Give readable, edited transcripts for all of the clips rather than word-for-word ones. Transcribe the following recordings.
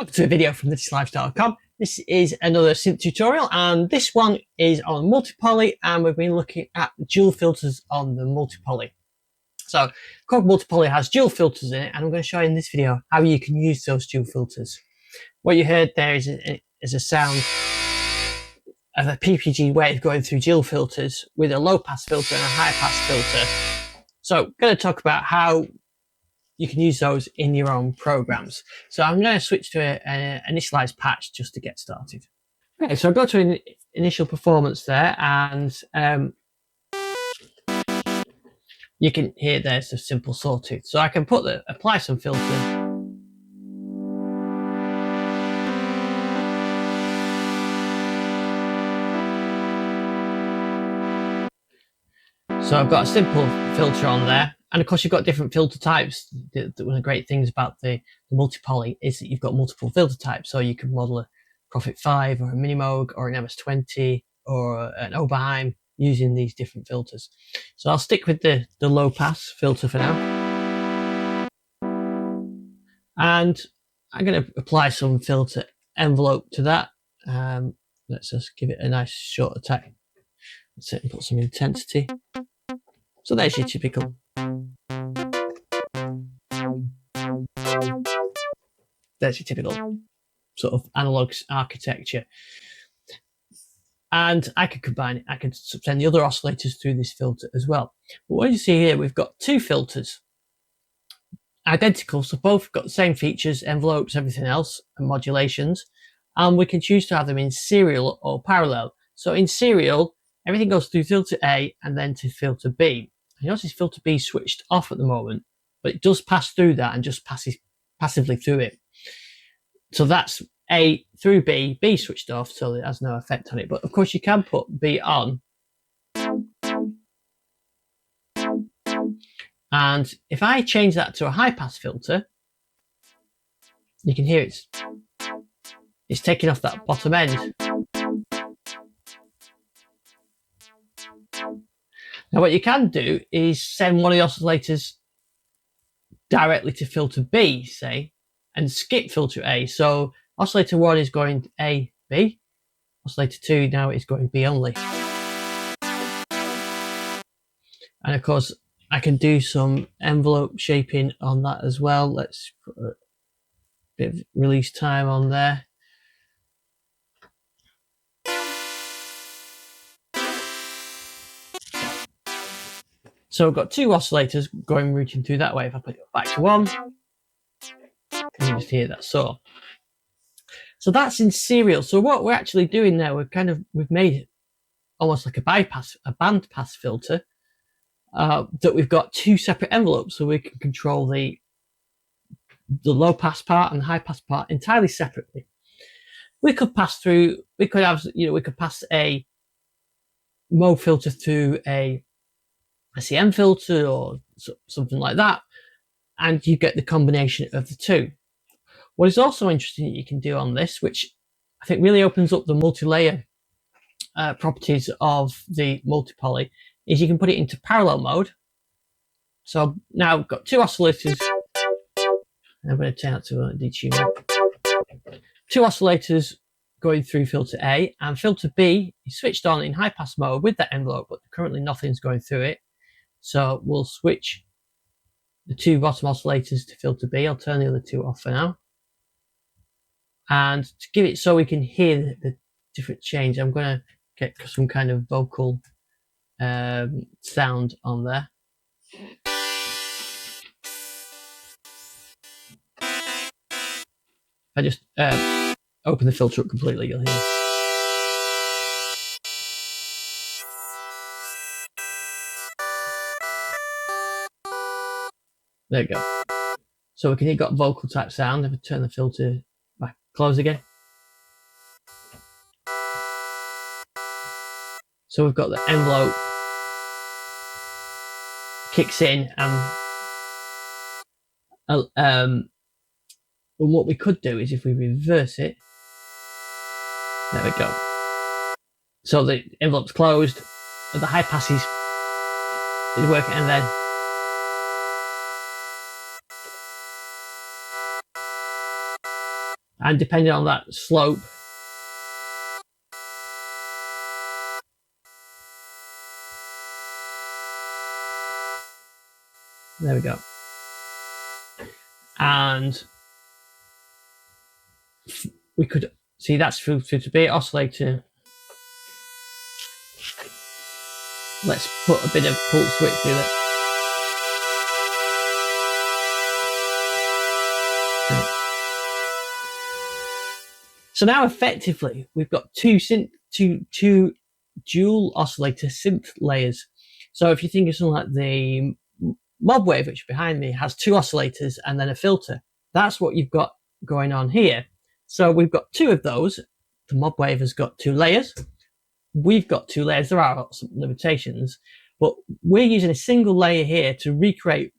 Welcome to a video from thislifestyle.com. This is another synth tutorial, and this one is on multi-poly, and we've been looking at dual filters on the multi-poly. So Korg Multi has dual filters in it, and I'm going to show you in this video how you can use those dual filters. What you heard there is a sound of a PPG wave going through dual filters with a low pass filter and a high pass filter. So I'm going to talk about how you can use those in your own programs. So I'm going to switch to an initialized patch just to get started. Okay, so I'll go to an initial performance there, and you can hear there's a simple sawtooth. So I can apply some filter. So I've got a simple filter on there. And of course, you've got different filter types. One of the great things about the multi-poly is that you've got multiple filter types. So you can model a Profit 5 or a Minimoog or an MS-20 or an Oberheim using these different filters. So I'll stick with the low pass filter for now. And I'm going to apply some filter envelope to that. Let's just give it a nice short attack. Let's sit and put some intensity. So there's your typical. There's your typical sort of analog architecture. And I could combine it. I could send the other oscillators through this filter as well. But what you see here, we've got two filters. Identical, so both got the same features, envelopes, everything else, and modulations. And we can choose to have them in serial or parallel. So in serial, everything goes through filter A and then to filter B. You notice filter B switched off at the moment, but it does pass through that and just passes passively through it. So that's A through B, B switched off, so it has no effect on it. But of course you can put B on. And if I change that to a high pass filter, you can hear it's taking off that bottom end. Now what you can do is send one of the oscillators directly to filter B, say, and skip filter A. So oscillator 1 is going A, B. Oscillator 2 now is going B only. And of course, I can do some envelope shaping on that as well. Let's put a bit of release time on there. So I've got two oscillators routing through that way. If I put it back to 1, you can just hear that saw. So that's in serial. So what we're actually doing there, we've made it almost like a band pass filter that we've got two separate envelopes, so we can control the low pass part and the high pass part entirely separately. We could pass through. We could have, we could pass a mode filter through a SEM filter or something like that, and you get the combination of the two. What is also interesting that you can do on this, which I think really opens up the multi-layer properties of the multi-poly, is you can put it into parallel mode. So now I've got two oscillators. I'm going to turn that to a detune mode. Two oscillators going through filter A, and filter B is switched on in high pass mode with that envelope, but currently nothing's going through it. So we'll switch the two bottom oscillators to filter B. I'll turn the other two off for now. And to give it so we can hear the different change, I'm going to get some kind of vocal sound on there. If I just open the filter up completely, you'll hear. There you go. So we can got vocal type sound. If I turn the filter back, close again. So we've got the envelope kicks in, and what we could do is if we reverse it, there we go. So the envelope's closed, and the high passes is working, and then And depending on that slope, there we go. And we could see that's filtered to be oscillator. Let's put a bit of pulse width with it. So now effectively we've got two dual oscillator synth layers. So if you think of something like the mod wave, which behind me has two oscillators and then a filter, that's what you've got going on here. So we've got two of those. The mod wave has got two layers. We've got two layers. There are some limitations, but we're using a single layer here to recreate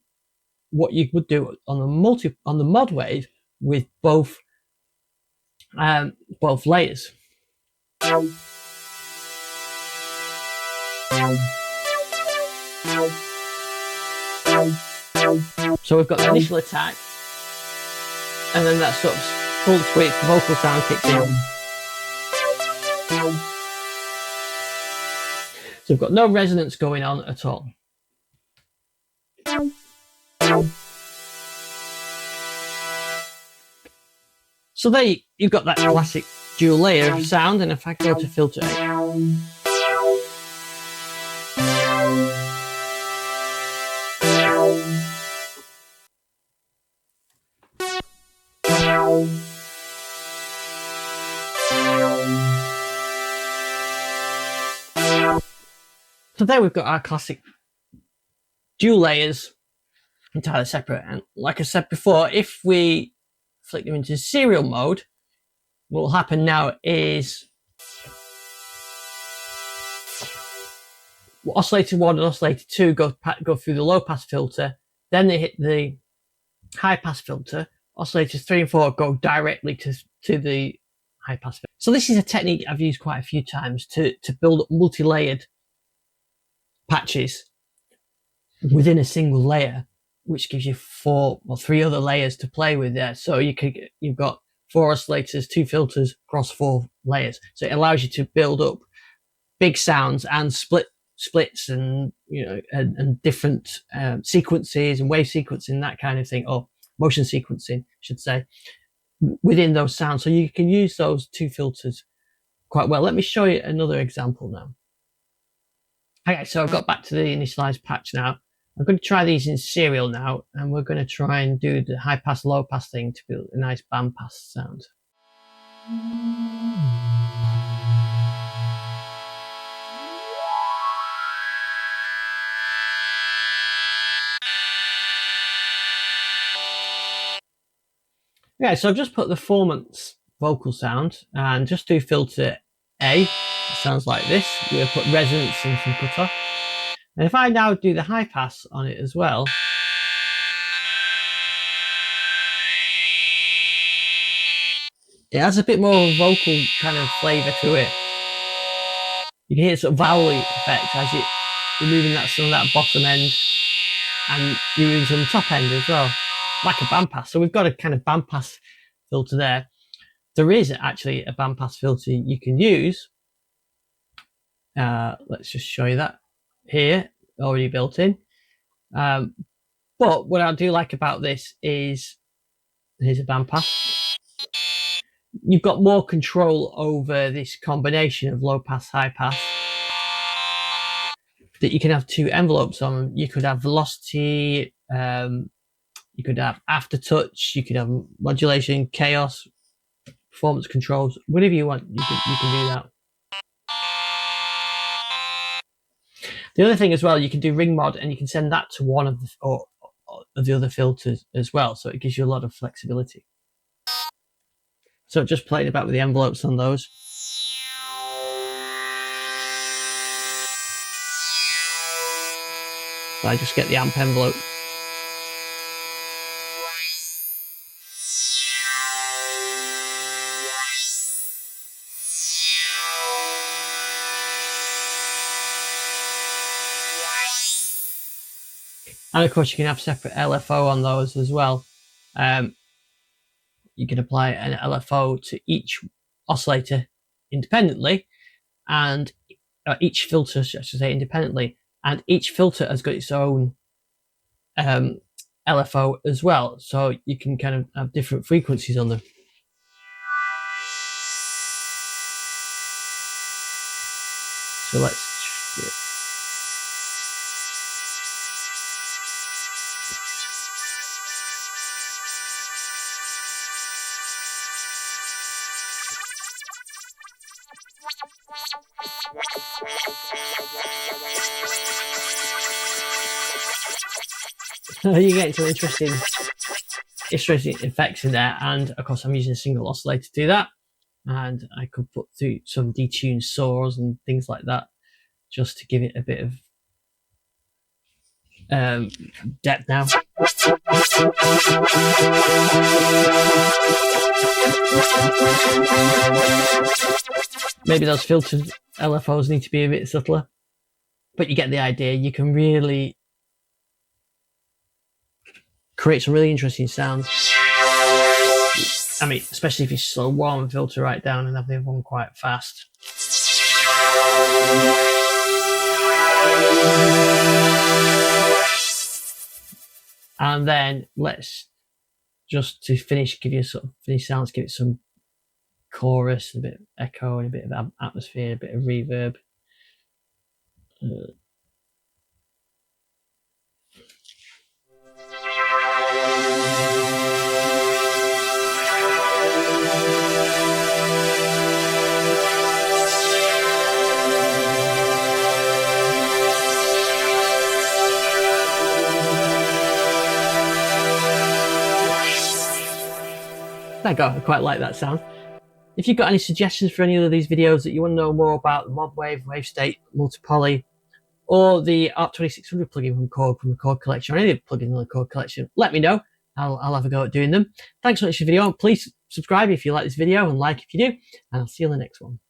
what you would do on the mod wave with both layers. So we've got the initial attack, and then that sort of pulse width vocal sound kicks in. So we've got no resonance going on at all. So there you've got that classic dual layer sound, and if I go to filter 8, so there we've got our classic dual layers entirely separate. And like I said before, if we flick them into serial mode, what will happen now is oscillator 1 and oscillator 2 go through the low pass filter, then they hit the high pass filter. Oscillators 3 and 4 go directly to the high pass filter. So this is a technique I've used quite a few times to build up multi-layered patches within a single layer, which gives you 4 or 3 other layers to play with there. So you've got 4 oscillators, 2 filters across 4 layers. So it allows you to build up big sounds and splits and and different sequences and wave sequencing, that kind of thing, or motion sequencing, I should say, within those sounds. So you can use those 2 filters quite well. Let me show you another example now. Okay, so I've got back to the initialized patch now. I'm going to try these in serial now, and we're going to try and do the high pass, low pass thing to build a nice band pass sound. Okay, so I've just put the 4-months vocal sound and just do filter A. It sounds like this. We're going to put resonance and some cutoff. And if I now do the high pass on it as well, it has a bit more of a vocal kind of flavour to it. You can hear sort of vowel effect as you're moving some of that bottom end, and you're moving some top end as well, like a bandpass. So we've got a kind of bandpass filter there. There is actually a bandpass filter you can use. Let's just show you that here, already built in. But what I do like about this is, here's a bandpass. You've got more control over this combination of low pass, high pass, that you can have 2 envelopes on. You could have velocity, you could have aftertouch, you could have modulation, chaos, performance controls, whatever you want, you can do that. The other thing as well, you can do ring mod, and you can send that to one of the other filters as well, so it gives you a lot of flexibility. So just playing about with the envelopes on those. So I just get the amp envelope. And of course you can have separate LFO on those as well. you can apply an LFO to each oscillator independently, and each filter, I should say, independently, and each filter has got its own LFO as well, so you can kind of have different frequencies on them. So let's you get some interesting effects in there, and of course I'm using a single oscillator to do that, and I could put through some detuned saws and things like that just to give it a bit of depth now. Maybe those filtered LFOs need to be a bit subtler, but you get the idea. You can really create some really interesting sounds. I mean, especially if you slow one filter right down and have the other one quite fast. And then let's just to finish, give you a sort of finish sounds, give it some chorus, a bit of echo, and a bit of atmosphere, a bit of reverb. There you go, I quite like that sound. If you've got any suggestions for any of these videos that you want to know more about, the ModWave, WaveState, Multi-Poly, or the ARP2600 plugin from the Korg collection, or any of the plugins in the Korg collection, let me know. I'll have a go at doing them. Thanks so much for the video. Please subscribe if you like this video and like if you do, and I'll see you in the next one.